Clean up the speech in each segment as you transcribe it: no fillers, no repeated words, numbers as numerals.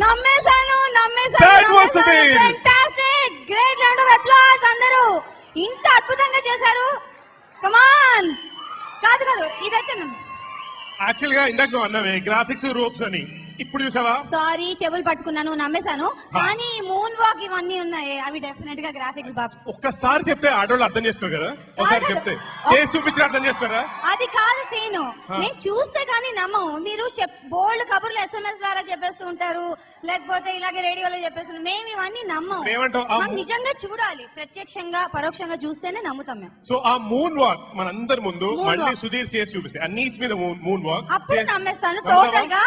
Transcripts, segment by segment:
నమ్మేశాను. Fantastic, great round of applause. అందరూ ఇంత అద్భుతంగా చేశారు. కమాన్. కాదు ఇదైతే యాక్చువల్ గా ఇందాక నువ్వు అన్నవే గ్రాఫిక్స్ రూప్స్ అని, ఇప్పుడు చూసావా? సారీ, చెవులు పట్టుకున్నాను, నమ్మేశాను. కానీ మూన్ వాక్ ఇవన్నీ ఉన్నాయి, అవి డెఫినెట్ గా గ్రాఫిక్స్ బాబు. ఒక్కసారి చెప్తే ఆడవాళ్ళు అర్థం చేసుకోరు కదా, ఒకసారి చెప్తే చేసి చూపించి అర్థం చేసుకోరా? అది కాదు సీను, నేను చూస్తే కానీ నమ్మవు. మీరు బోల్డ్ కబుర్లు SMS ద్వారా చెప్పేస్తూ ఉంటారు, లేకపోతే ఇలాగే రేడియోలో చెప్పేస్తున్నారు. మేము ఇవన్నీ నమ్మవు. నిజంగా చూడాలి, ప్రత్యక్షంగా పరోక్షంగా చూస్తేనే నమ్ముతాం మేము. సో ఆ మూన్ వాక్ మనందరి ముందు మళ్ళీ సుధీర్ చేసి చూపిస్తే ఆ నీస్ మీద మూన్ వాక్ అప్పుడు నమ్మేస్తాను టోటల్ గా.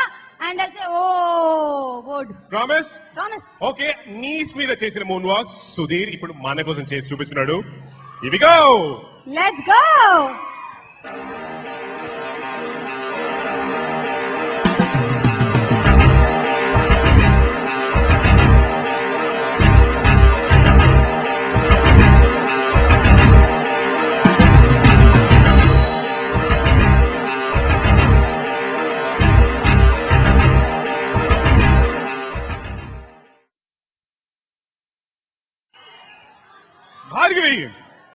And I'll say, oh, good. Promise? Promise. Okay, knees మీద చేసిన మూన్ వాక్ సుధీర్ ఇప్పుడు మన కోసం చేసి చూపిస్తున్నాడు. Here we go. Let's go.